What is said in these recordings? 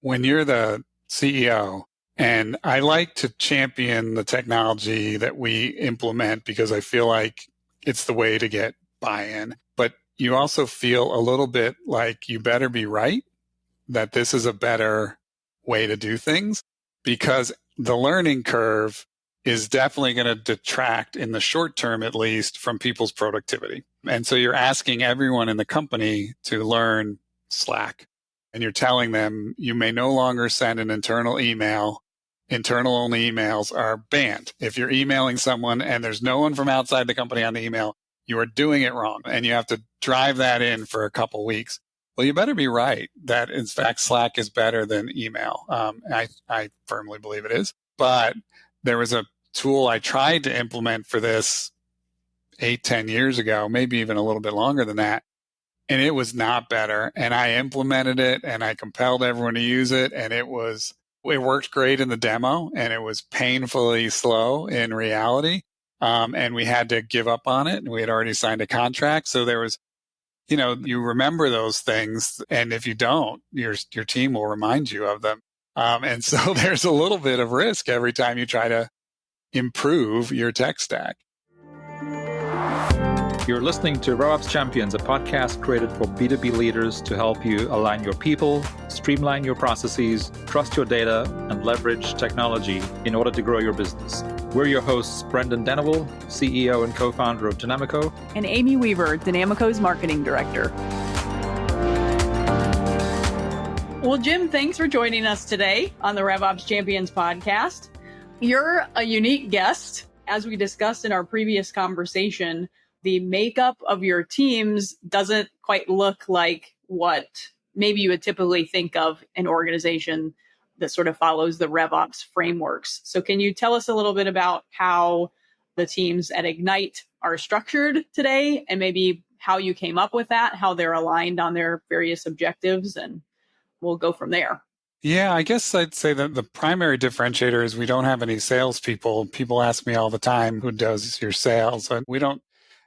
when you're the CEO, and I like to champion the technology that we implement because I feel like it's the way to get buy-in. But you also feel a little bit like you better be right, that this is a better way to do things, because the learning curve is definitely going to detract, in the short term at least, from people's productivity. And so you're asking everyone in the company to learn Slack. And you're telling them you may no longer send an internal email. Internal only emails are banned. If you're emailing someone and there's no one from outside the company on the email, you are doing it wrong. And you have to drive that in for a couple weeks. Well, you better be right that, in fact, Slack is better than email. I firmly believe it is. But there was a tool I tried to implement for this 8-10 years ago, maybe even a little bit longer than that. And it was not better. And I implemented it and I compelled everyone to use it. And it worked great in the demo, and it was painfully slow in reality. And we had to give up on it, and we had already signed a contract. So there was, you remember those things. And if you don't, your team will remind you of them. And so there's a little bit of risk every time you try to improve your tech stack. You're listening to RevOps Champions, a podcast created for B2B leaders to help you align your people, streamline your processes, trust your data, and leverage technology in order to grow your business. We're your hosts, Brendan Deneville, CEO and co-founder of Dynamico, and Amy Weaver, Dynamico's marketing director. Well, Jim, thanks for joining us today on the RevOps Champions podcast. You're a unique guest. As we discussed in our previous conversation, the makeup of your teams doesn't quite look like what maybe you would typically think of an organization that sort of follows the RevOps frameworks. So can you tell us a little bit about how the teams at Ignite are structured today, and maybe how you came up with that, how they're aligned on their various objectives, and we'll go from there. Yeah, I guess I'd say that the primary differentiator is we don't have any salespeople. People ask me all the time, who does your sales? And we don't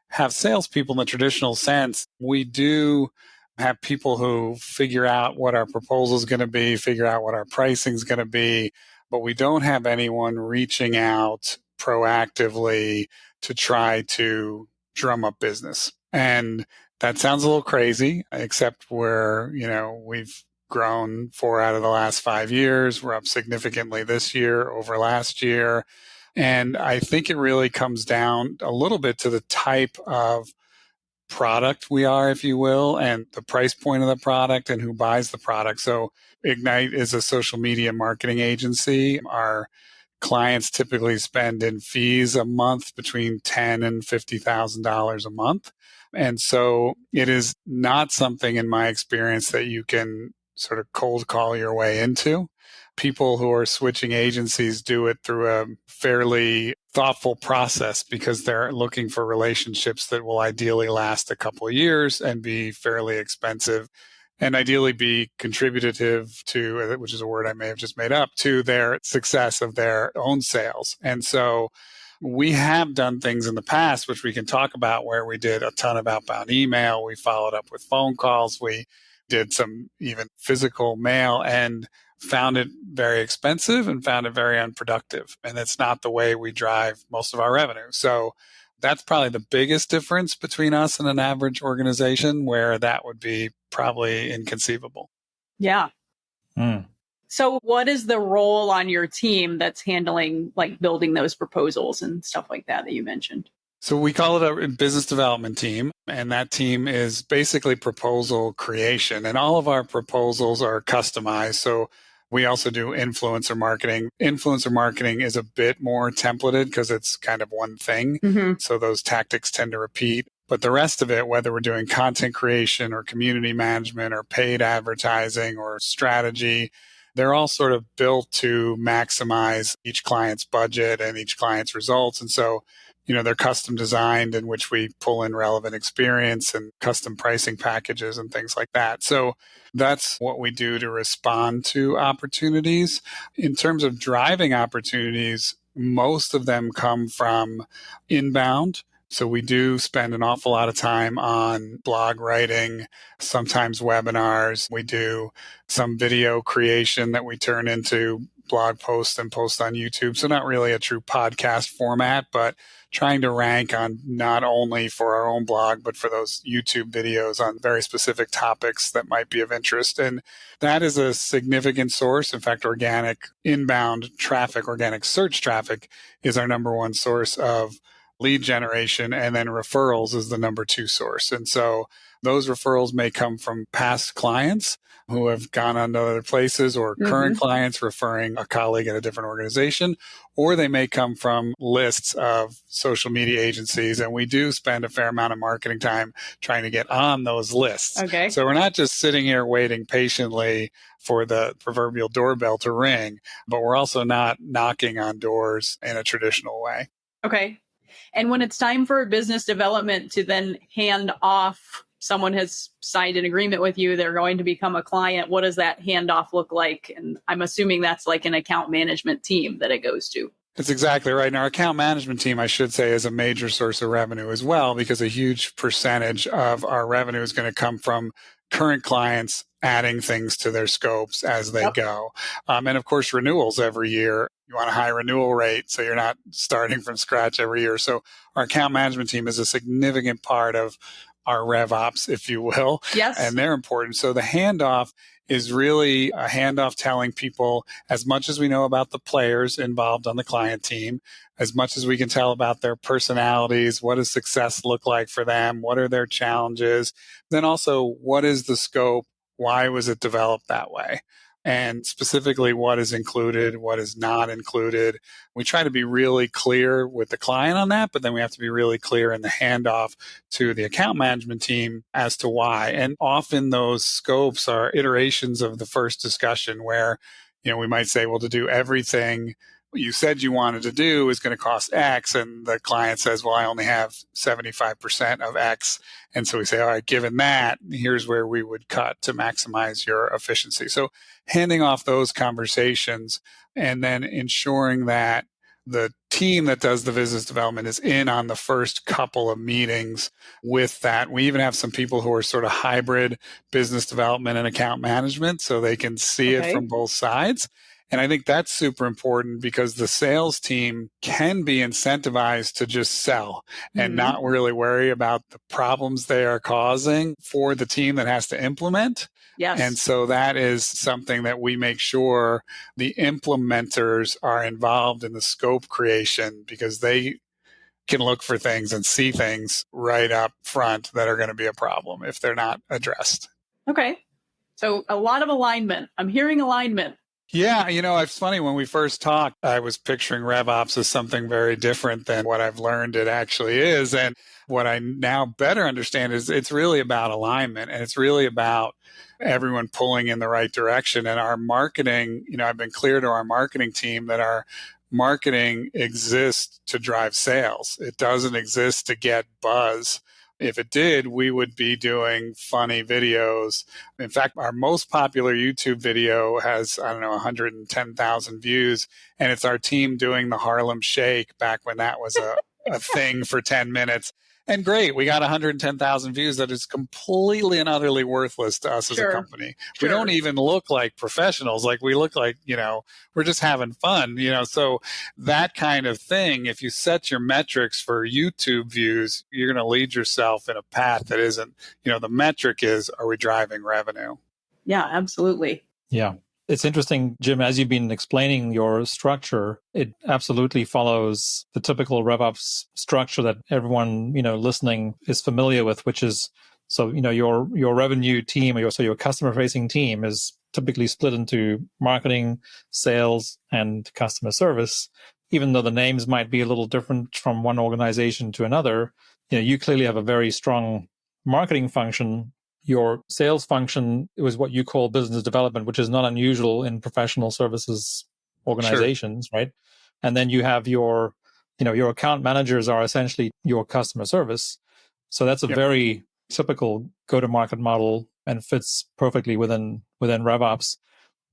have salespeople in the traditional sense. We do have people who figure out what our proposal is going to be, figure out what our pricing is going to be, but we don't have anyone reaching out proactively to try to drum up business. And that sounds a little crazy, except we've grown 4 out of the last 5 years. We're up significantly this year over last year. And I think it really comes down a little bit to the type of product we are, if you will, and the price point of the product and who buys the product. So Ignite is a social media marketing agency. Our clients typically spend in fees a month between $10,000 and $50,000 a month. And so it is not something, in my experience, that you can sort of cold call your way into. People who are switching agencies do it through a fairly thoughtful process, because they're looking for relationships that will ideally last a couple of years and be fairly expensive, and ideally be contributive to, which is a word I may have just made up, to their success of their own sales. And so we have done things in the past, which we can talk about, where we did a ton of outbound email. We followed up with phone calls. We did some even physical mail, and found it very expensive and found it very unproductive. And it's not the way we drive most of our revenue. So that's probably the biggest difference between us and an average organization, where that would be probably inconceivable. Yeah. So what is the role on your team that's handling, like, building those proposals and stuff like that you mentioned? So we call it a business development team, and that team is basically proposal creation. And all of our proposals are customized. So we also do influencer marketing. Influencer marketing is a bit more templated because it's kind of one thing. Mm-hmm. So those tactics tend to repeat. But the rest of it, whether we're doing content creation or community management or paid advertising or strategy, they're all sort of built to maximize each client's budget and each client's results. And so, they're custom designed, in which we pull in relevant experience and custom pricing packages and things like that. So that's what we do to respond to opportunities. In terms of driving opportunities, most of them come from inbound. So we do spend an awful lot of time on blog writing, sometimes webinars. We do some video creation that we turn into blog posts and post on YouTube. So not really a true podcast format, but trying to rank on not only for our own blog, but for those YouTube videos on very specific topics that might be of interest. And that is a significant source. In fact, organic inbound traffic, organic search traffic is our number one source of lead generation. And then referrals is the number two source. And so those referrals may come from past clients who have gone on to other places, or current clients referring a colleague at a different organization, or they may come from lists of social media agencies. And we do spend a fair amount of marketing time trying to get on those lists. Okay. So we're not just sitting here waiting patiently for the proverbial doorbell to ring, but we're also not knocking on doors in a traditional way. Okay. And when it's time for business development to then hand off, someone has signed an agreement with you, they're going to become a client, what does that handoff look like? And I'm assuming that's like an account management team that it goes to. That's exactly right. And our account management team, I should say, is a major source of revenue as well, because a huge percentage of our revenue is going to come from current clients adding things to their scopes as they go. And of course, renewals every year. You want a high renewal rate, so you're not starting from scratch every year. So our account management team is a significant part of our RevOps, if you will. Yes. And they're important. So the handoff is really a handoff telling people as much as we know about the players involved on the client team, as much as we can tell about their personalities, what does success look like for them, what are their challenges, then also what is the scope, why was it developed that way? And specifically, what is included, what is not included. We try to be really clear with the client on that, but then we have to be really clear in the handoff to the account management team as to why. And often those scopes are iterations of the first discussion where, we might say, well, to do everything you said you wanted to do is going to cost X. And the client says, well, I only have 75% of X. And so we say, all right, given that, here's where we would cut to maximize your efficiency. So handing off those conversations and then ensuring that the team that does the business development is in on the first couple of meetings with that. We even have some people who are sort of hybrid business development and account management, so they can see it from both sides. And I think that's super important because the sales team can be incentivized to just sell and not really worry about the problems they are causing for the team that has to implement. Yes. And so that is something that we make sure the implementers are involved in the scope creation, because they can look for things and see things right up front that are going to be a problem if they're not addressed. Okay. So a lot of alignment. I'm hearing alignment. Yeah, it's funny, when we first talked, I was picturing RevOps as something very different than what I've learned it actually is. And what I now better understand is it's really about alignment, and it's really about everyone pulling in the right direction. And our marketing, I've been clear to our marketing team that our marketing exists to drive sales. It doesn't exist to get buzz. If it did, we would be doing funny videos. In fact, our most popular YouTube video has, 110,000 views. And it's our team doing the Harlem Shake back when that was a thing for 10 minutes. And great, we got 110,000 views. That is completely and utterly worthless to us as a company. We don't even look like professionals. Like, we look like, we're just having fun, So that kind of thing, if you set your metrics for YouTube views, you're going to lead yourself in a path that isn't, the metric is, are we driving revenue? Yeah, absolutely. Yeah. It's interesting, Jim, as you've been explaining your structure, it absolutely follows the typical RevOps structure that everyone, listening is familiar with, which is, so, your revenue team, or your customer-facing team is typically split into marketing, sales, and customer service. Even though the names might be a little different from one organization to another, you clearly have a very strong marketing function. Your sales function was what you call business development, which is not unusual in professional services organizations, right? And then you have your account managers are essentially your customer service. So that's a very typical go-to-market model and fits perfectly within RevOps.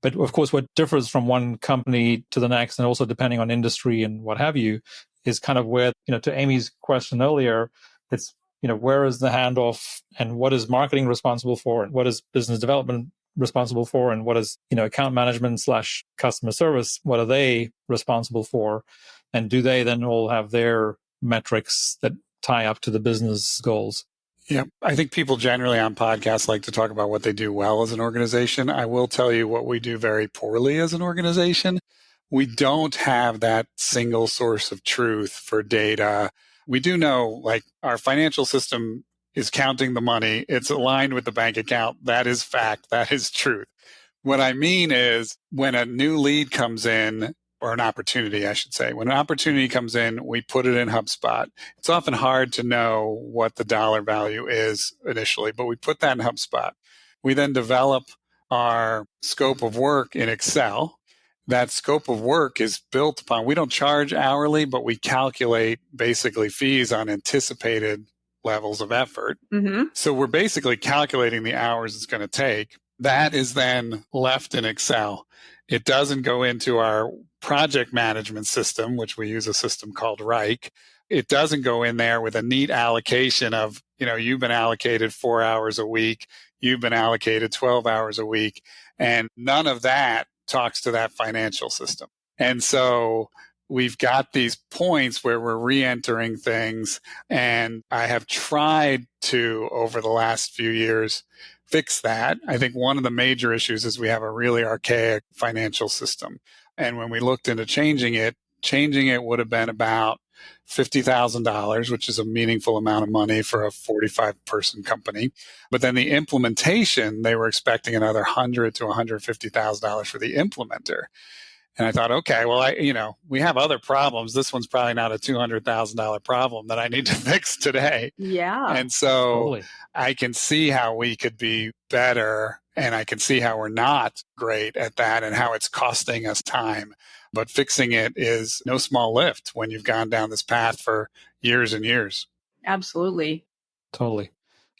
But of course, what differs from one company to the next, and also depending on industry and what have you, is kind of where, to Amy's question earlier, it's, where is the handoff and what is marketing responsible for and what is business development responsible for and what is, account management / customer service, what are they responsible for? And do they then all have their metrics that tie up to the business goals? Yeah, I think people generally on podcasts like to talk about what they do well as an organization. I will tell you what we do very poorly as an organization. We don't have that single source of truth for data. We do know, like, our financial system is counting the money. It's aligned with the bank account. That is fact. That is truth. What I mean is when a new lead comes in, or an opportunity, I should say, when an opportunity comes in, we put it in HubSpot. It's often hard to know what the dollar value is initially, but we put that in HubSpot. We then develop our scope of work in Excel. That scope of work is built upon, we don't charge hourly, but we calculate basically fees on anticipated levels of effort. Mm-hmm. So we're basically calculating the hours it's going to take. That is then left in Excel. It doesn't go into our project management system, which we use a system called Reich. It doesn't go in there with a neat allocation of, you've been allocated 4 hours a week, you've been allocated 12 hours a week, and none of that talks to that financial system. And so we've got these points where we're re-entering things, and I have tried to, over the last few years, fix that. I think one of the major issues is we have a really archaic financial system. And when we looked into changing it would have been about $50,000, which is a meaningful amount of money for a 45-person company. But then the implementation, they were expecting another $100,000 to $150,000 for the implementer. And I thought, okay, well, we have other problems. This one's probably not a $200,000 problem that I need to fix today. Yeah. And so Totally. I can see how we could be better, and I can see how we're not great at that and how it's costing us time. But fixing it is no small lift when you've gone down this path for years and years. Absolutely. Totally.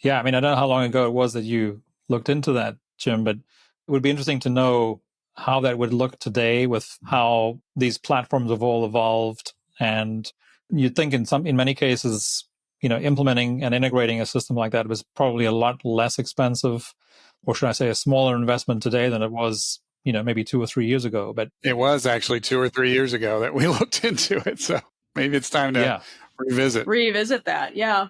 Yeah. I mean, I don't know how long ago it was that you looked into that, Jim, but it would be interesting to know how that would look today with how these platforms have all evolved. And you'd think in many cases, implementing and integrating a system like that was probably a lot less expensive, or should I say a smaller investment today than it was, maybe 2 or 3 years ago. But it was actually 2 or 3 years ago that we looked into it. So maybe it's time to revisit that. Yeah.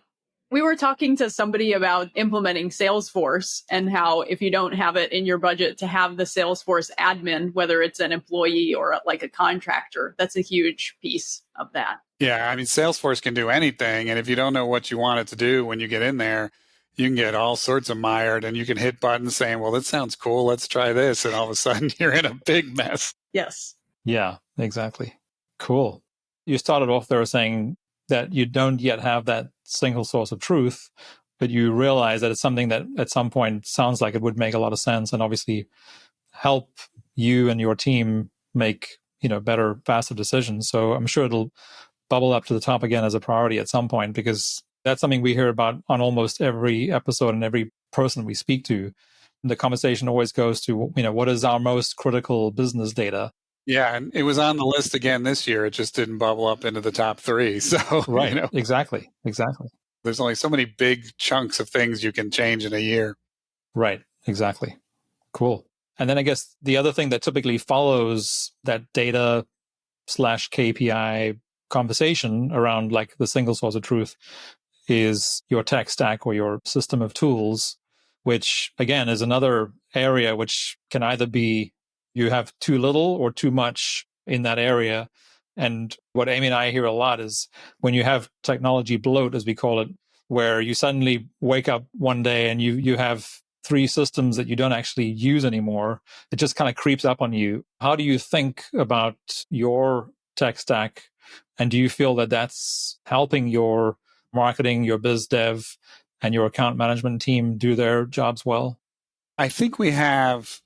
We were talking to somebody about implementing Salesforce and how if you don't have it in your budget to have the Salesforce admin, whether it's an employee or like a contractor, that's a huge piece of that. Yeah, I mean, Salesforce can do anything. And if you don't know what you want it to do when you get in there, you can get all sorts of mired and you can hit buttons saying, well, that sounds cool. Let's try this. And all of a sudden you're in a big mess. Yes. Yeah, exactly. Cool. You started off there saying that you don't yet have that single source of truth, but you realize that it's something that at some point sounds like it would make a lot of sense and obviously help you and your team make, better, faster decisions. So I'm sure it'll bubble up to the top again as a priority at some point, because that's something we hear about on almost every episode and every person we speak to. The conversation always goes to, what is our most critical business data? Yeah, and it was on the list again this year. It just didn't bubble up into the top 3. So, right, exactly. There's only so many big chunks of things you can change in a year. Right, exactly. Cool. And then I guess the other thing that typically follows that data / KPI conversation around like the single source of truth is your tech stack or your system of tools, which again is another area which can either be you have too little or too much in that area. And what Amy and I hear a lot is when you have technology bloat, as we call it, where you suddenly wake up one day and you have 3 systems that you don't actually use anymore, it just kind of creeps up on you. How do you think about your tech stack? And do you feel that that's helping your marketing, your biz dev, and your account management team do their jobs well? I think we have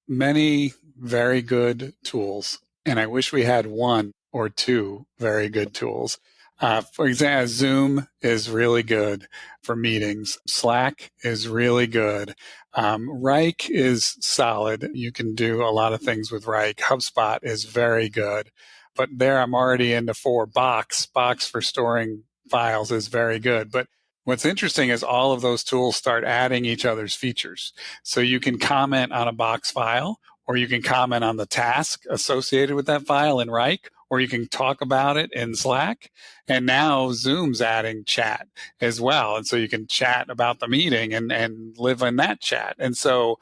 many very good tools, and I wish we had 1 or 2 very good tools. For example, Zoom is really good for meetings. Slack is really good. Reich is solid. You can do a lot of things with Reich. HubSpot is very good. but there I'm already into 4. Box for storing files is very good. But what's interesting is all of those tools start adding each other's features. So you can comment on a Box file, or you can comment on the task associated with that file in Rike, or you can talk about it in Slack. And now Zoom's adding chat as well. And so you can chat about the meeting and live in that chat. And so,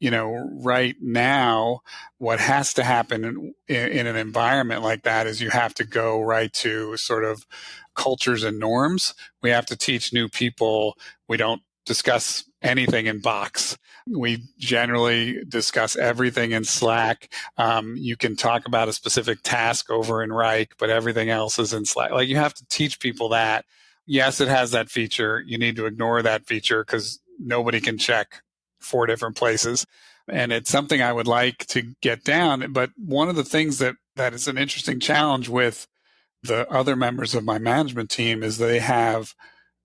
right now, what has to happen in an environment like that is you have to go right to sort of cultures and norms. We have to teach new people. We don't discuss anything in Box. We generally discuss everything in Slack. You can talk about a specific task over in Rike, but everything else is in Slack. Like, you have to teach people that. Yes, it has that feature. You need to ignore that feature because nobody can check 4 different places. And it's something I would like to get down. But one of the things that is an interesting challenge with the other members of my management team is they have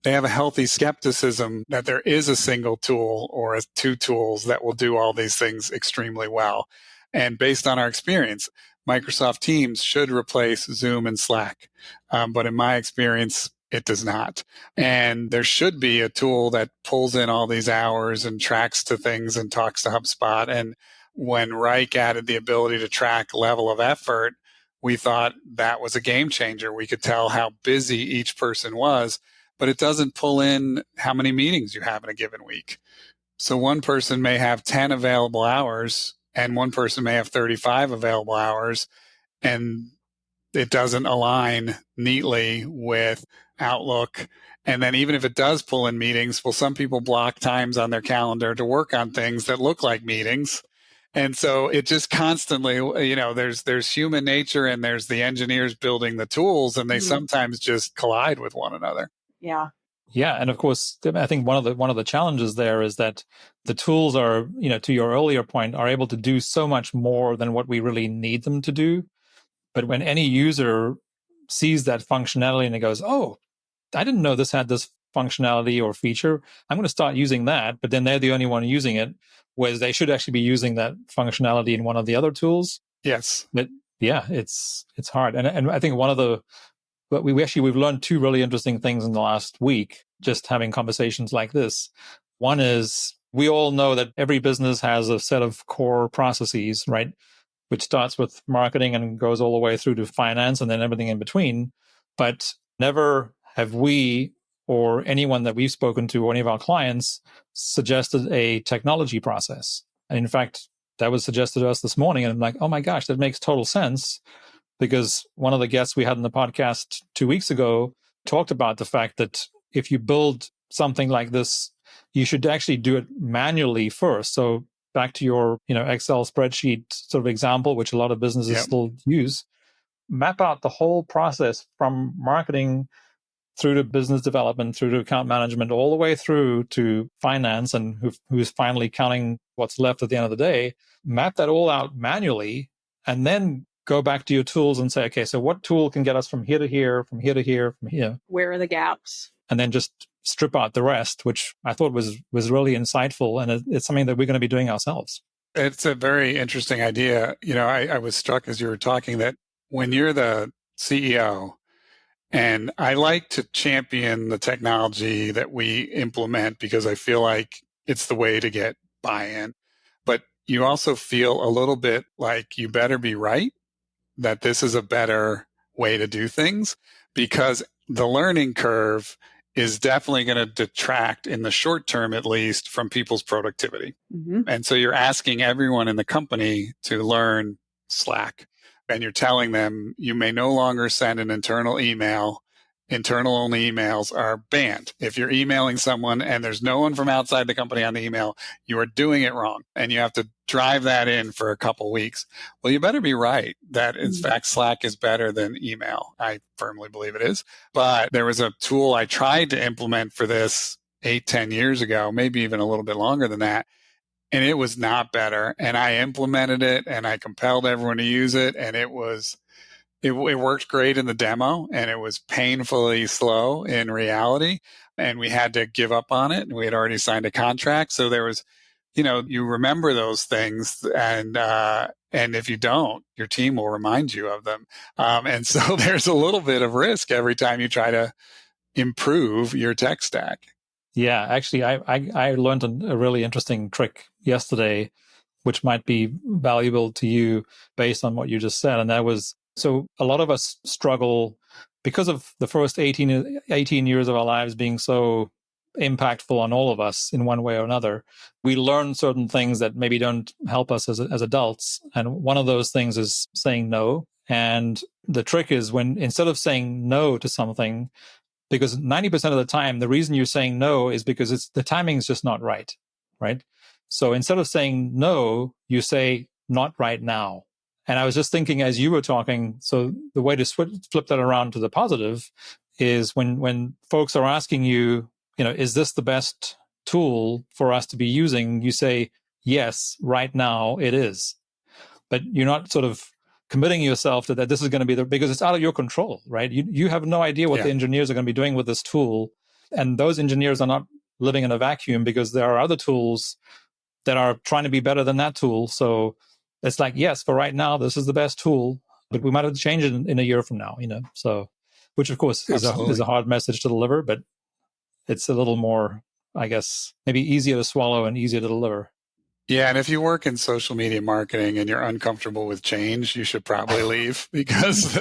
a healthy skepticism that there is a single tool or 2 tools that will do all these things extremely well. And based on our experience, Microsoft Teams should replace Zoom and Slack. But in my experience, it does not. And there should be a tool that pulls in all these hours and tracks to things and talks to HubSpot. And when Rike added the ability to track level of effort, we thought that was a game changer. We could tell how busy each person was, but it doesn't pull in how many meetings you have in a given week. So one person may have 10 available hours and one person may have 35 available hours, and it doesn't align neatly with Outlook. And then even if it does pull in meetings, well, some people block times on their calendar to work on things that look like meetings. And so it just constantly, there's human nature and there's the engineers building the tools, and they sometimes just collide with one another. Yeah. Yeah, and of course, I think one of the challenges there is that the tools are, to your earlier point, are able to do so much more than what we really need them to do. But when any user sees that functionality and it goes, "Oh, I didn't know this had this functionality or feature. I'm going to start using that." But then they're the only one using it, whereas they should actually be using that functionality in one of the other tools. Yes. But yeah, it's hard, and I think but we've learned 2 really interesting things in the last week, just having conversations like this. One is, we all know that every business has a set of core processes, right? Which starts with marketing and goes all the way through to finance and then everything in between. But never have we or anyone that we've spoken to or any of our clients suggested a technology process. And in fact, that was suggested to us this morning. And I'm like, oh my gosh, that makes total sense. Because one of the guests we had in the podcast 2 weeks ago talked about the fact that if you build something like this, you should actually do it manually first. So back to your Excel spreadsheet sort of example, which a lot of businesses still use, map out the whole process from marketing through to business development, through to account management, all the way through to finance and who's finally counting what's left at the end of the day. Map that all out manually, and then go back to your tools and say, okay, so what tool can get us from here to here, from here to here, from here? Where are the gaps? And then just strip out the rest, which I thought was really insightful. And it's something that we're going to be doing ourselves. It's a very interesting idea. I was struck as you were talking that when you're the CEO, and I like to champion the technology that we implement because I feel like it's the way to get buy-in. But you also feel a little bit like you better be right, that this is a better way to do things, because the learning curve is definitely going to detract, in the short term at least, from people's productivity. And so you're asking everyone in the company to learn Slack, and you're telling them you may no longer send an internal email. Internal only emails are banned. If you're emailing someone and there's no one from outside the company on the email, you are doing it wrong. And you have to drive that in for a couple weeks. Well, you better be right that in fact Slack is better than email. I firmly believe it is. But there was a tool I tried to implement for this 8-10 years ago, maybe even a little bit longer than that. And it was not better. And I implemented it and I compelled everyone to use it. And it worked great in the demo, and it was painfully slow in reality. And we had to give up on it, and we had already signed a contract. So there was, you remember those things, and And if you don't, your team will remind you of them. And so there's a little bit of risk every time you try to improve your tech stack. Yeah, actually, I learned a really interesting trick yesterday, which might be valuable to you based on what you just said. And that was, so a lot of us struggle because of the first 18 years of our lives being so impactful on all of us in one way or another. We learn certain things that maybe don't help us as adults. And one of those things is saying no. And the trick is when instead of saying no to something, because 90% of the time, the reason you're saying no is because the timing is just not right, right? So instead of saying no, you say not right now. And I was just thinking as you were talking, so the way to flip that around to the positive is when folks are asking you, is this the best tool for us to be using? You say, yes, right now it is. But you're not sort of committing yourself to that this is going to be because it's out of your control, right? You have no idea what the engineers are going to be doing with this tool. And those engineers are not living in a vacuum because there are other tools that are trying to be better than that tool. So it's like, yes, for right now, this is the best tool, but we might have to change it in a year from now, so, which of course is a hard message to deliver, but it's a little more, I guess, maybe easier to swallow and easier to deliver. Yeah, and if you work in social media marketing and you're uncomfortable with change, you should probably leave because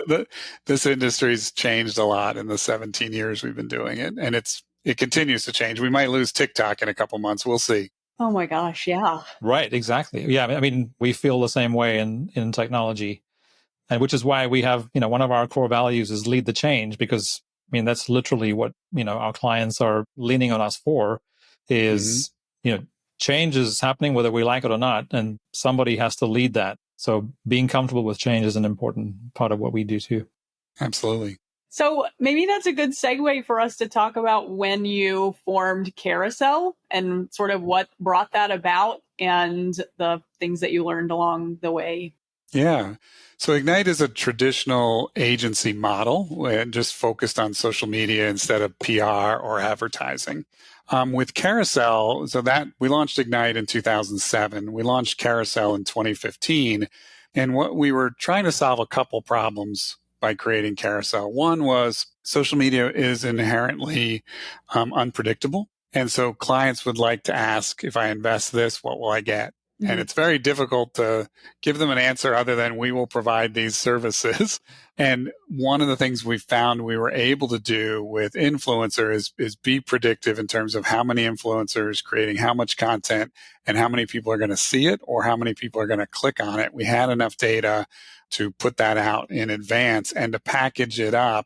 this industry's changed a lot in the 17 years we've been doing it, and it continues to change. We might lose TikTok in a couple months. We'll see. Oh my gosh, yeah. Right, exactly. Yeah, I mean, we feel the same way in technology, and which is why we have, one of our core values is lead the change, because that's literally what, our clients are leaning on us for is, change is happening whether we like it or not, and somebody has to lead that. So being comfortable with change is an important part of what we do too. Absolutely. So maybe that's a good segue for us to talk about when you formed Carousel and sort of what brought that about and the things that you learned along the way. Yeah. So Ignite is a traditional agency model just focused on social media instead of PR or advertising. With Carousel, so that we launched Ignite in 2007. We launched Carousel in 2015. And what we were trying to solve a couple problems by creating Carousel. One was social media is inherently unpredictable. And so clients would like to ask, if I invest this, what will I get? And it's very difficult to give them an answer other than we will provide these services. And one of the things we found we were able to do with influencers is be predictive in terms of how many influencers creating how much content and how many people are going to see it or how many people are going to click on it. We had enough data to put that out in advance and to package it up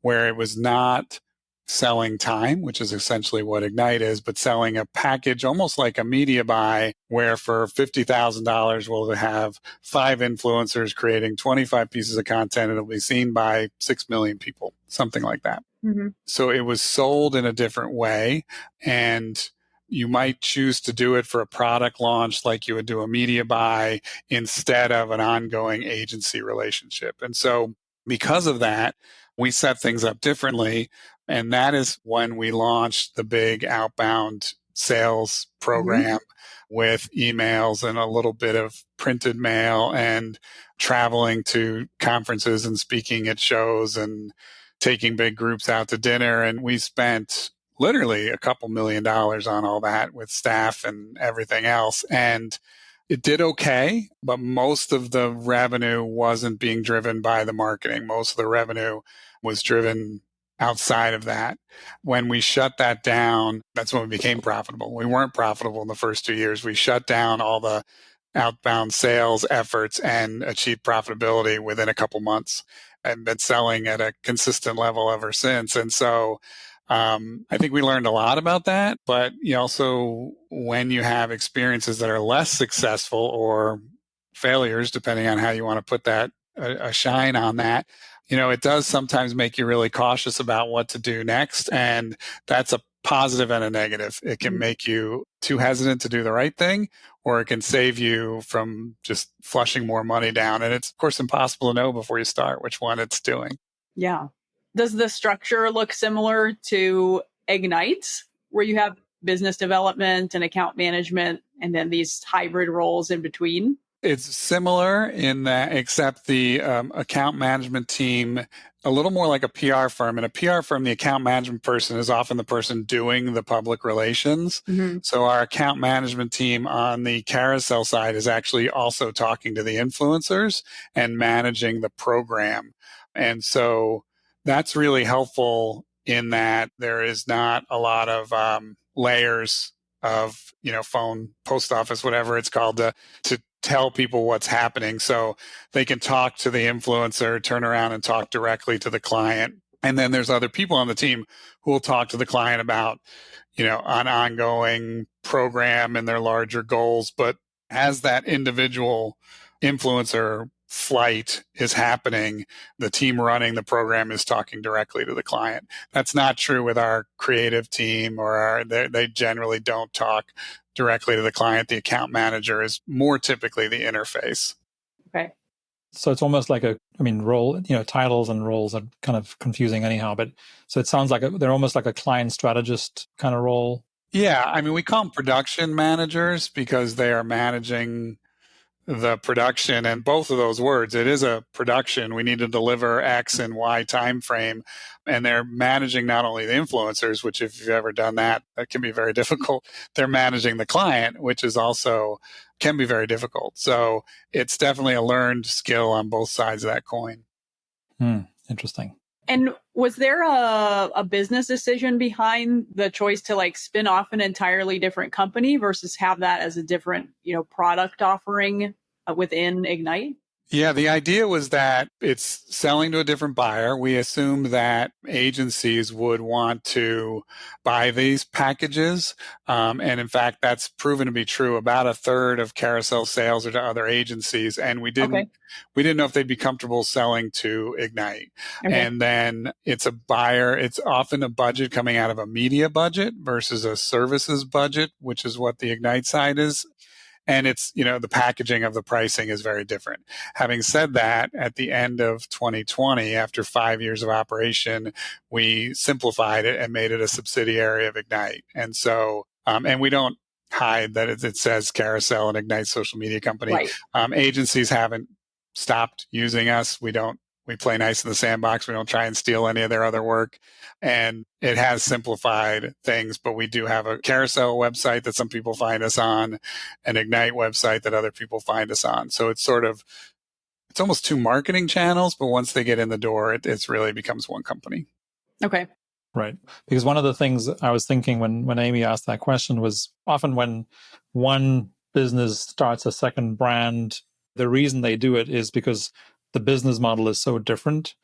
where it was not selling time, which is essentially what Ignite is, but selling a package almost like a media buy where for $50,000 we'll have 5 influencers creating 25 pieces of content. It'll be seen by 6 million people, something like that. Mm-hmm. So it was sold in a different way. And you might choose to do it for a product launch like you would do a media buy instead of an ongoing agency relationship. And so because of that, we set things up differently. And that is when we launched the big outbound sales program with emails and a little bit of printed mail and traveling to conferences and speaking at shows and taking big groups out to dinner. And we spent literally a couple $1 million on all that with staff and everything else. And it did okay, but most of the revenue wasn't being driven by the marketing. Most of the revenue was driven outside of that. When we shut that down, that's when we became profitable. We weren't profitable in the first 2 years. We shut down all the outbound sales efforts and achieved profitability within a couple months and been selling at a consistent level ever since. And so I think we learned a lot about that, but you also, when you have experiences that are less successful or failures, depending on how you want to put that, a shine on that, it does sometimes make you really cautious about what to do next. And that's a positive and a negative. It can make you too hesitant to do the right thing, or it can save you from just flushing more money down. And it's, of course, impossible to know before you start which one it's doing. Yeah. Does the structure look similar to Ignite, where you have business development and account management and then these hybrid roles in between? It's similar in that, except the account management team, a little more like a PR firm. In a PR firm, the account management person is often the person doing the public relations. Mm-hmm. So our account management team on the carousel side is actually also talking to the influencers and managing the program. And so that's really helpful in that there is not a lot of layers of, phone, post office, whatever it's called, to tell people what's happening. So they can talk to the influencer, turn around and talk directly to the client. And then there's other people on the team who will talk to the client about, an ongoing program and their larger goals. But as that individual influencer flight is happening, the team running the program is talking directly to the client. That's not true with our creative team, or they generally don't talk directly to the client. The account manager is more typically the interface. Okay. So it's almost like role, titles and roles are kind of confusing anyhow, but so it sounds like they're almost like a client strategist kind of role. Yeah. We call them production managers because they are managing the production, and both of those words, it is a production. We need to deliver X and Y time frame, and they're managing not only the influencers, which if you've ever done that can be very difficult. They're managing the client, which is also can be very difficult. So it's definitely a learned skill on both sides of that coin. Interesting. And was there a business decision behind the choice to spin off an entirely different company versus have that as a different, product offering within Ignite? Yeah, the idea was that it's selling to a different buyer. We assumed that agencies would want to buy these packages. And in fact, that's proven to be true. About a third of carousel sales are to other agencies. And we didn't know if they'd be comfortable selling to Ignite. Okay. And then it's a buyer. It's often a budget coming out of a media budget versus a services budget, which is what the Ignite side is. And it's, the packaging of the pricing is very different. Having said that, at the end of 2020, after 5 years of operation, we simplified it and made it a subsidiary of Ignite. And so, and we don't hide that it says Carousel and Ignite Social Media Company. Right. Agencies haven't stopped using us. We play nice in the sandbox. We don't try and steal any of their other work. And it has simplified things, but we do have a carousel website that some people find us on, an Ignite website that other people find us on. So it's almost two marketing channels, but once they get in the door, it really becomes one company. Okay. Right. Because one of the things I was thinking when Amy asked that question was often when one business starts a second brand, the reason they do it is because the business model is so different.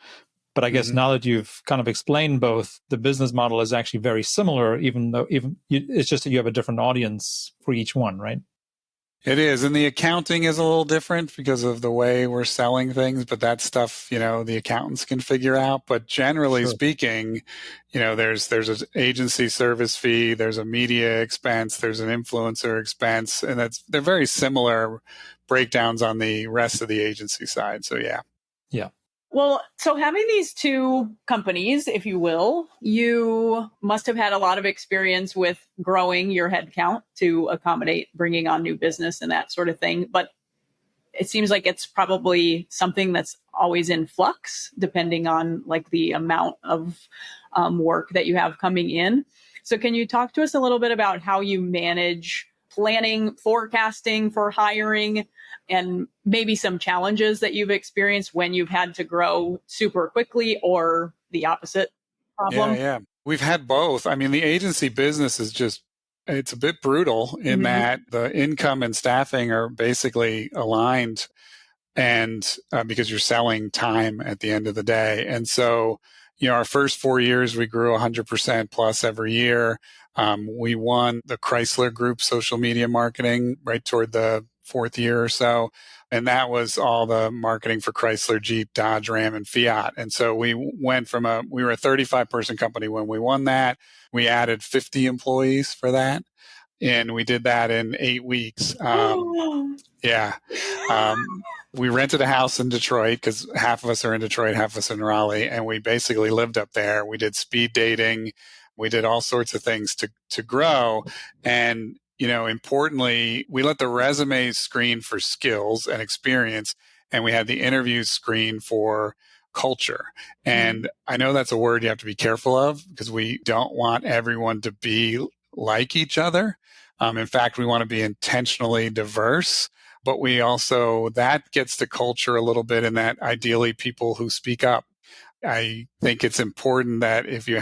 But I guess now that you've kind of explained both, the business model is actually very similar, even it's just that you have a different audience for each one, right? It is. And the accounting is a little different because of the way we're selling things, but that stuff, the accountants can figure out. But generally speaking, there's an agency service fee, there's a media expense, there's an influencer expense, and they're very similar breakdowns on the rest of the agency side. So yeah. Yeah. Well, so having these two companies, if you will, you must have had a lot of experience with growing your headcount to accommodate bringing on new business and that sort of thing. But it seems like it's probably something that's always in flux, depending on the amount of work that you have coming in. So can you talk to us a little bit about how you manage planning, forecasting for hiring, and maybe some challenges that you've experienced when you've had to grow super quickly or the opposite problem? Yeah. We've had both. The agency business is it's a bit brutal in that the income and staffing are basically aligned, and because you're selling time at the end of the day. And so, our first 4 years, we grew 100% plus every year. We won the Chrysler Group social media marketing right toward the fourth year or so. And that was all the marketing for Chrysler, Jeep, Dodge, Ram, and Fiat. And so we went we were a 35-person company when we won that. We added 50 employees for that. And we did that in 8 weeks. Yeah. We rented a house in Detroit because half of us are in Detroit, half of us in Raleigh. And we basically lived up there. We did speed dating. We did all sorts of things to grow. And importantly, we let the resumes screen for skills and experience, and we had the interviews screen for culture. And I know that's a word you have to be careful of because we don't want everyone to be like each other. In fact, we want to be intentionally diverse, but we also, that gets to culture a little bit in that ideally people who speak up. I think it's important that if you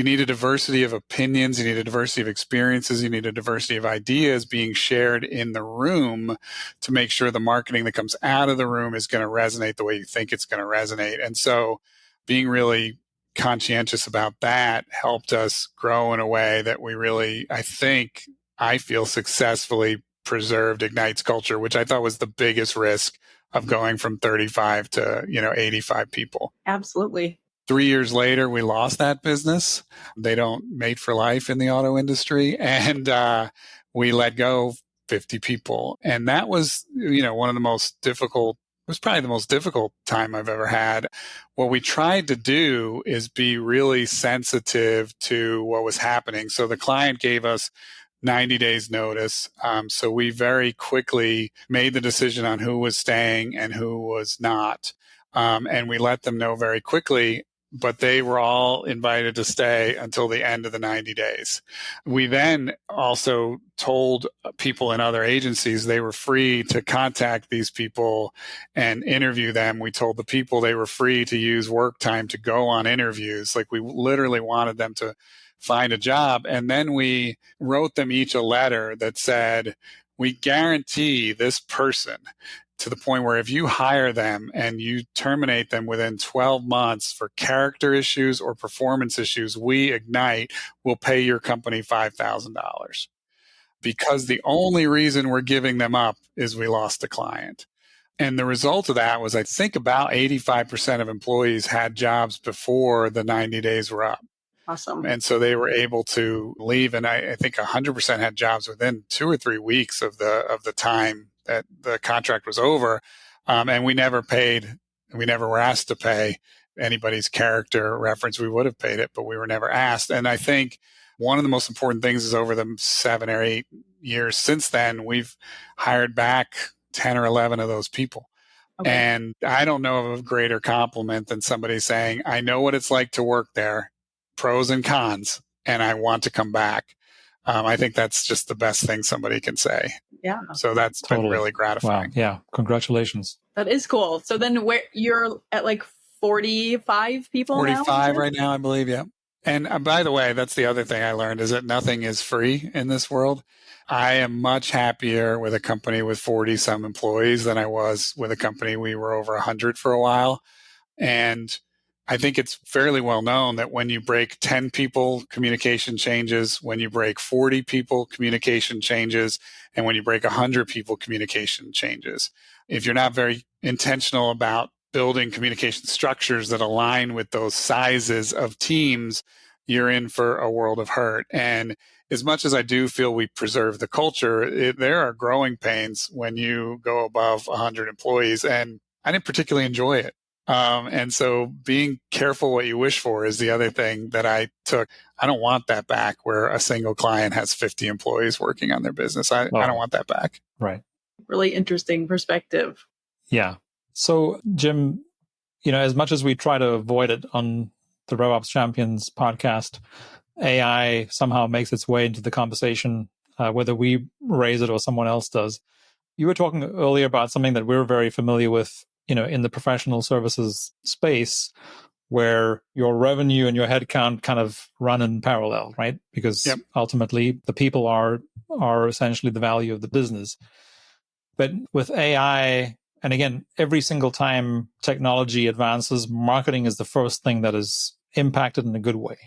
need a diversity of opinions, you need a diversity of experiences, you need a diversity of ideas being shared in the room to make sure the marketing that comes out of the room is going to resonate the way you think it's going to resonate. And so being really conscientious about that helped us grow in a way that we really, I feel successfully preserved Ignite's culture, which I thought was the biggest risk of going from 35 to, 85 people. Absolutely. 3 years later, we lost that business. They don't mate for life in the auto industry. And we let go 50 people. And that was, one of the most difficult, it was probably the most difficult time I've ever had. What we tried to do is be really sensitive to what was happening. So the client gave us 90 days notice. So we very quickly made the decision on who was staying and who was not. And we let them know very quickly, but they were all invited to stay until the end of the 90 days. We then also told people in other agencies they were free to contact these people and interview them. We told the people they were free to use work time to go on interviews. Like we literally wanted them to find a job. And then we wrote them each a letter that said, we guarantee this person to the point where if you hire them and you terminate them within 12 months for character issues or performance issues, we, Ignite, will pay your company $5,000. Because the only reason we're giving them up is we lost a client. And the result of that was I think about 85% of employees had jobs before the 90 days were up. Awesome. And so they were able to leave. And I think 100% had jobs within 2 or 3 weeks of the time that the contract was over. And we never were asked to pay anybody's character reference. We would have paid it, but we were never asked. And I think one of the most important things is over the 7 or 8 years since then, we've hired back 10 or 11 of those people. Okay. And I don't know of a greater compliment than somebody saying, I know what it's like to work there, pros and cons, and I want to come back. I think that's just the best thing somebody can say. Yeah. So that's been really gratifying. Wow. Yeah. Congratulations. That is cool. So then where you're at like 45 people 45 right now, I believe. Yeah. And by the way, that's the other thing I learned is that nothing is free in this world. I am much happier with a company with 40 some employees than I was with a company we were over 100 for a while. And I think it's fairly well known that when you break 10 people, communication changes. When you break 40 people, communication changes. And when you break 100 people, communication changes. If you're not very intentional about building communication structures that align with those sizes of teams, you're in for a world of hurt. And as much as I do feel we preserve the culture, there are growing pains when you go above 100 employees. And I didn't particularly enjoy it. And so being careful what you wish for is the other thing that I took. I don't want that back where a single client has 50 employees working on their business. I don't want that back. Right. Really interesting perspective. Yeah. So Jim, as much as we try to avoid it on the RevOps Champions podcast, AI somehow makes its way into the conversation, whether we raise it or someone else does. You were talking earlier about something that we're very familiar with, in the professional services space, where your revenue and your headcount kind of run in parallel, right? Because ultimately the people are essentially the value of the business. But with AI, and again, every single time technology advances, marketing is the first thing that is impacted in a good way.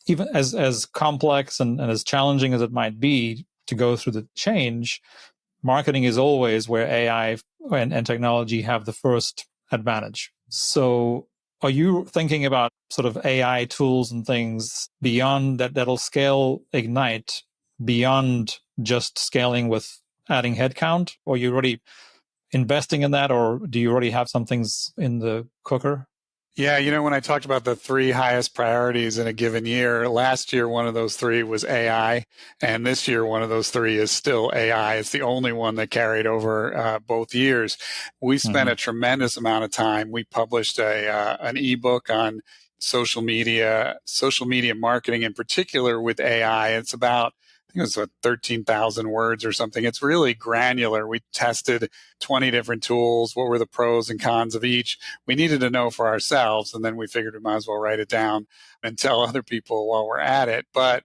Even as complex and as challenging as it might be to go through the change, marketing is always where AI and technology have the first advantage. So are you thinking about sort of AI tools and things beyond that'll scale Ignite beyond just scaling with adding headcount? Or are you already investing in that, or do you already have some things in the cooker? Yeah, when I talked about the three highest priorities in a given year, last year one of those three was AI, and this year one of those three is still AI. It's the only one that carried over both years. We spent a tremendous amount of time. We published an ebook on social media marketing in particular with AI. It's about, I think it was 13,000 words or something. It's really granular. We tested 20 different tools. What were the pros and cons of each? We needed to know for ourselves, and then we figured we might as well write it down and tell other people while we're at it. But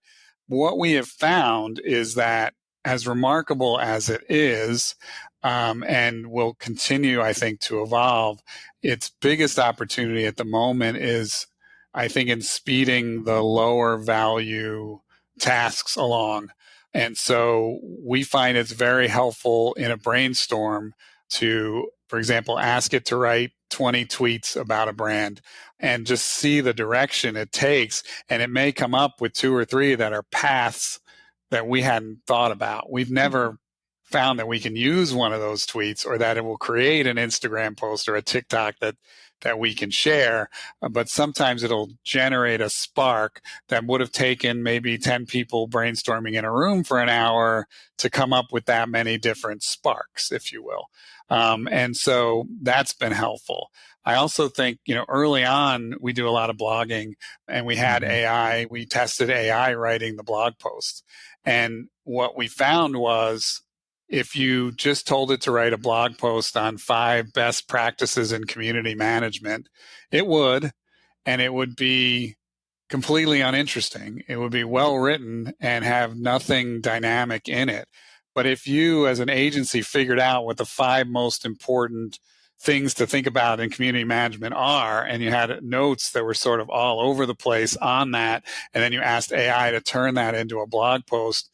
what we have found is that, as remarkable as it is, and will continue, I think, to evolve, its biggest opportunity at the moment is, I think, in speeding the lower value tasks along. And so we find it's very helpful in a brainstorm to, for example, ask it to write 20 tweets about a brand and just see the direction it takes. And it may come up with two or three that are paths that we hadn't thought about. We've never found that we can use one of those tweets, or that it will create an Instagram post or a TikTok that we can share. But sometimes it'll generate a spark that would have taken maybe 10 people brainstorming in a room for an hour to come up with that many different sparks, if you will. And so that's been helpful. I also think, early on, we do a lot of blogging, and we had AI. We tested AI writing the blog posts. And what we found was, if you just told it to write a blog post on 5 best practices in community management, it would, and it would be completely uninteresting. It would be well written and have nothing dynamic in it. But if you, as an agency, figured out what the 5 most important things to think about in community management are, and you had notes that were sort of all over the place on that, and then you asked AI to turn that into a blog post,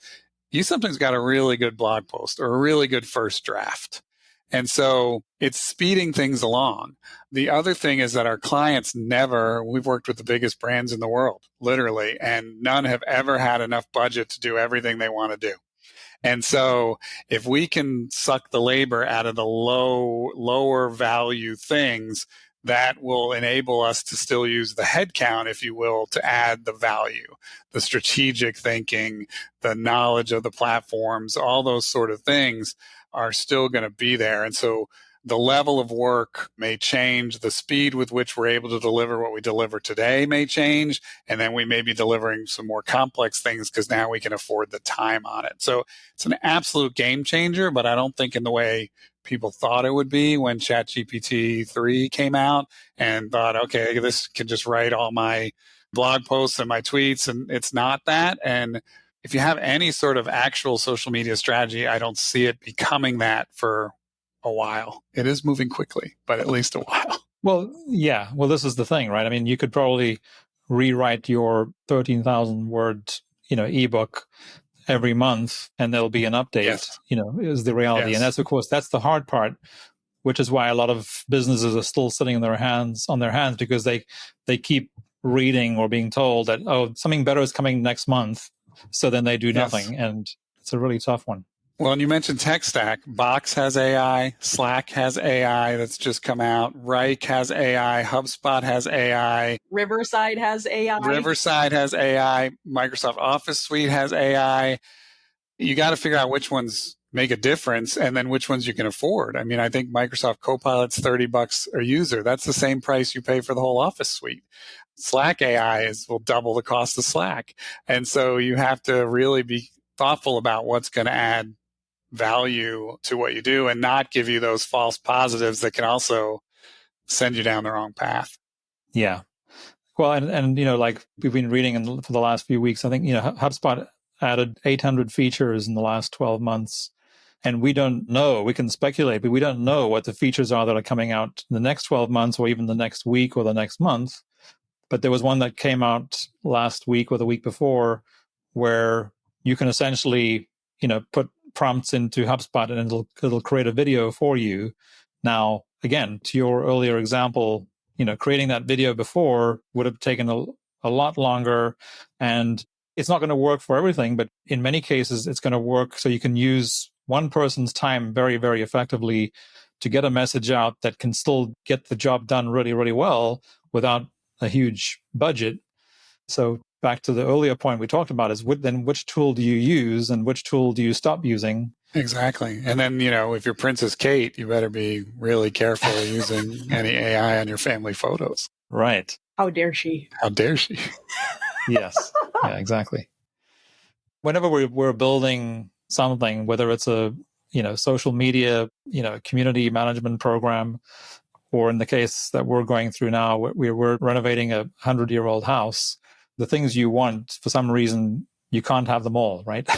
you sometimes got a really good blog post or a really good first draft. And so it's speeding things along. The other thing is that our clients we've worked with the biggest brands in the world, literally, and none have ever had enough budget to do everything they want to do. And so if we can suck the labor out of the lower value things, that will enable us to still use the headcount, if you will, to add the value, the strategic thinking, the knowledge of the platforms, all those sort of things are still going to be there. And so the level of work may change. The speed with which we're able to deliver what we deliver today may change. And then we may be delivering some more complex things because now we can afford the time on it. So it's an absolute game changer, but I don't think in the way people thought it would be when ChatGPT 3 came out and thought, okay, this can just write all my blog posts and my tweets. And it's not that. And if you have any sort of actual social media strategy, I don't see it becoming that for a while. It is moving quickly, but at least a while. Well, yeah. Well, this is the thing, right? I mean, you could probably rewrite your 13,000 word, ebook every month, and there'll be an update. Yes. Is the reality. Yes. And that's the hard part, which is why a lot of businesses are still sitting on their hands because they keep reading or being told that, oh, something better is coming next month. So then they do nothing. Yes. And it's a really tough one. Well, and you mentioned tech stack. Box has AI. Slack has AI that's just come out. Rike has AI. HubSpot has AI. Riverside has AI. Microsoft Office Suite has AI. You got to figure out which ones make a difference and then which ones you can afford. I mean, I think Microsoft Copilot's $30 a user. That's the same price you pay for the whole Office Suite. Slack AI will double the cost of Slack. And so you have to really be thoughtful about what's going to add value to what you do and not give you those false positives that can also send you down the wrong path. Yeah. Well, and like we've been reading for the last few weeks, I think, HubSpot added 800 features in the last 12 months. And we don't know, we can speculate, but we don't know what the features are that are coming out in the next 12 months or even the next week or the next month. But there was one that came out last week or the week before where you can essentially, put prompts into HubSpot and it'll create a video for you. Now, again, to your earlier example, creating that video before would have taken a lot longer, and it's not going to work for everything, but in many cases, it's going to work so you can use one person's time very, very effectively to get a message out that can still get the job done really, really well, without a huge budget. So back to the earlier point we talked about is then which tool do you use and which tool do you stop using? Exactly. And then, if you're Princess Kate, you better be really careful using any AI on your family photos. Right. How dare she? How dare she? Yes. Yeah, exactly. Whenever we're building something, whether it's a, social media, community management program, or in the case that we're going through now, we're renovating a 100-year-old house. The things you want, for some reason, you can't have them all, right?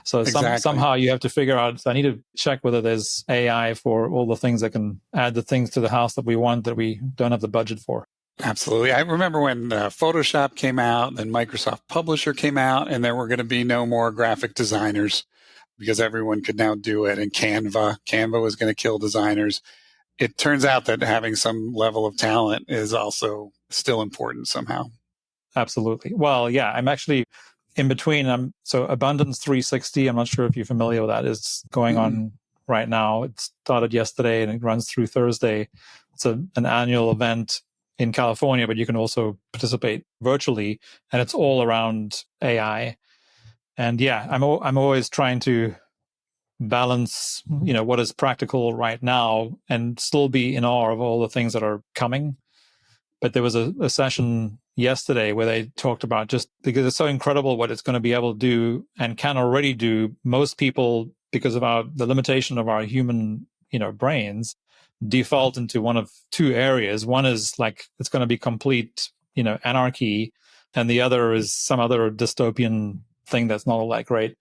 So Exactly. somehow you have to figure out, so I need to check whether there's AI for all the things that can add the things to the house that we want that we don't have the budget for. Absolutely. I remember when Photoshop came out, then Microsoft Publisher came out, and there were going to be no more graphic designers because everyone could now do it. And Canva was going to kill designers. It turns out that having some level of talent is also still important somehow. Absolutely. Well, yeah, I'm actually in between. So Abundance 360, I'm not sure if you're familiar with that, is going on right now. It started yesterday and it runs through Thursday. It's an annual event in California, but you can also participate virtually, and it's all around AI. And yeah, I'm always trying to balance, what is practical right now and still be in awe of all the things that are coming. But there was a session yesterday where they talked about, just because it's so incredible what it's going to be able to do and can already do. Most people, because of the limitation of our human, brains, default into one of two areas. One is like, it's going to be complete, anarchy. And the other is some other dystopian thing that's not all that great.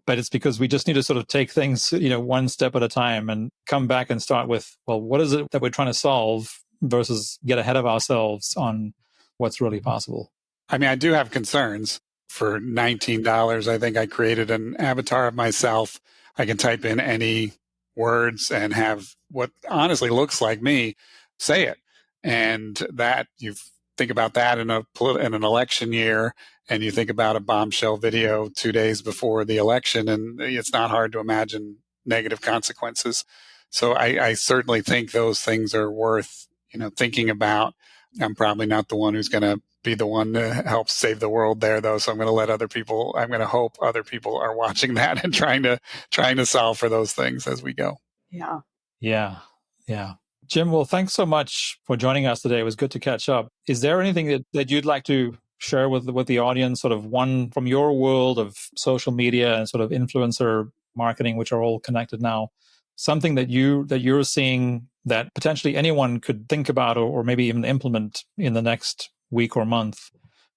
But it's because we just need to sort of take things, one step at a time and come back and start with, well, what is it that we're trying to solve versus get ahead of ourselves on what's really possible. I mean, I do have concerns. For $19, I think I created an avatar of myself. I can type in any words and have what honestly looks like me say it. And that you think about that in an election year, and you think about a bombshell video 2 days before the election, and it's not hard to imagine negative consequences. So I certainly think those things are worth thinking about. I'm probably not the one who's going to be the one to help save the world there, though. So I'm going to hope other people are watching that and trying to solve for those things as we go. Yeah. Yeah. Jim, well, thanks so much for joining us today. It was good to catch up. Is there anything that you'd like to share with the audience, sort of one from your world of social media and sort of influencer marketing, which are all connected now, something that you're seeing that potentially anyone could think about or maybe even implement in the next week or month,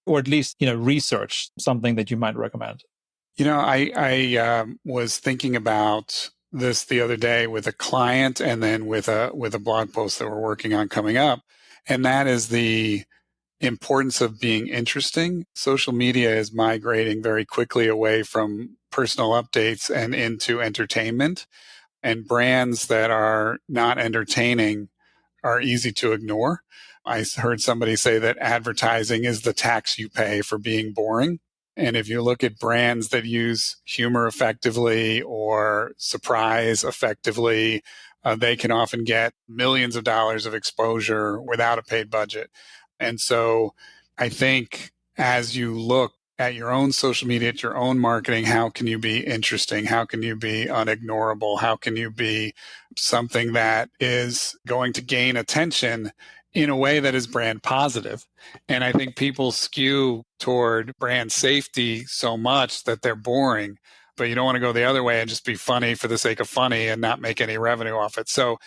or at least, research something that you might recommend? I was thinking about this the other day with a client and then with a blog post that we're working on coming up. And that is the importance of being interesting. Social media is migrating very quickly away from personal updates and into entertainment. And brands that are not entertaining are easy to ignore. I heard somebody say that advertising is the tax you pay for being boring. And if you look at brands that use humor effectively or surprise effectively, they can often get millions of dollars of exposure without a paid budget. And so I think as you look at your own social media, at your own marketing, how can you be interesting? How can you be unignorable? How can you be something that is going to gain attention in a way that is brand positive? And I think people skew toward brand safety so much that they're boring, but you don't want to go the other way and just be funny for the sake of funny and not make any revenue off it. So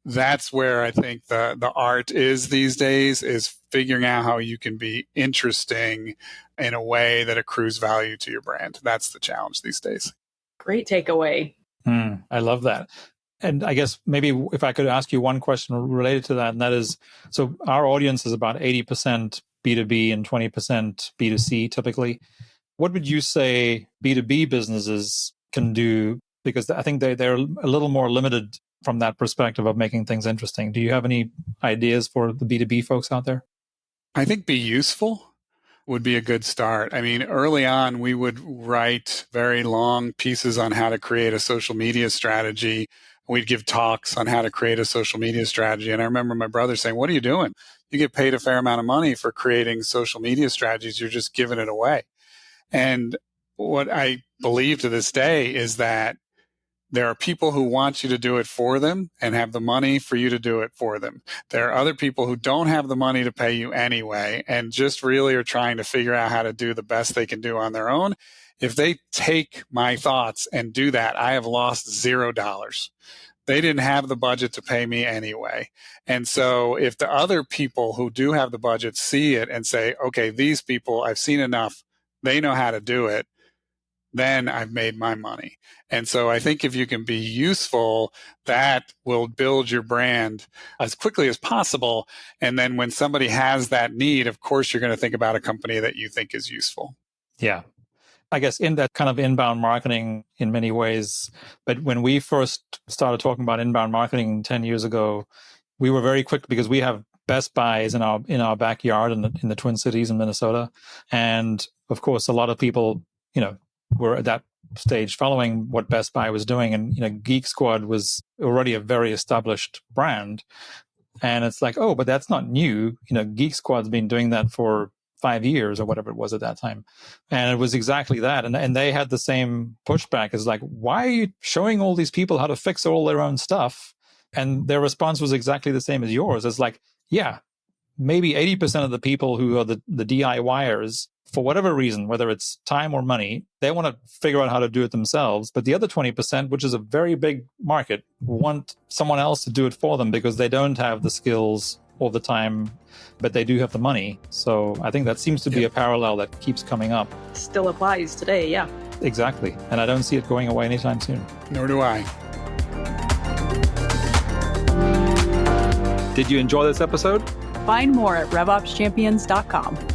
that's where I think the art is these days, is figuring out how you can be interesting in a way that accrues value to your brand. That's the challenge these days. Great takeaway. I love that. And I guess maybe if I could ask you one question related to that, and that is, so our audience is about 80% B2B and 20% B2C typically. What would you say B2B businesses can do? Because I think they're a little more limited from that perspective of making things interesting. Do you have any ideas for the B2B folks out there? I think be useful would be a good start. I mean, early on, we would write very long pieces on how to create a social media strategy. We'd give talks on how to create a social media strategy. And I remember my brother saying, "What are you doing? you get paid a fair amount of money for creating social media strategies. You're just giving it away. And what I believe to this day is that there are people who want you to do it for them and have the money for you to do it for them. There are other people who don't have the money to pay you anyway and just really are trying to figure out how to do the best they can do on their own. If they take my thoughts and do that, I have lost $0. They didn't have the budget to pay me anyway. And so if the other people who do have the budget see it and say, okay, these people, I've seen enough, they know how to do it, then I've made my money. And so I think if you can be useful, that will build your brand as quickly as possible. And then when somebody has that need, of course, you're going to think about a company that you think is useful. Yeah. I guess in that kind of inbound marketing in many ways, but when we first started talking about inbound marketing 10 years ago, we were very quick because we have Best Buys in our backyard in the Twin Cities in Minnesota. And of course, a lot of people, were at that stage following what Best Buy was doing. And, Geek Squad was already a very established brand. And it's like, oh, but that's not new. Geek Squad's been doing that for 5 years or whatever it was at that time. And it was exactly that. And they had the same pushback as like, why are you showing all these people how to fix all their own stuff? And their response was exactly the same as yours. It's like, yeah, maybe 80% of the people who are the DIYers, for whatever reason, whether it's time or money, they want to figure out how to do it themselves. But the other 20%, which is a very big market, want someone else to do it for them because they don't have the skills or the time, but they do have the money. So I think that seems to be a parallel that keeps coming up. Still applies today, yeah. Exactly. And I don't see it going away anytime soon. Nor do I. Did you enjoy this episode? Find more at RevOpsChampions.com.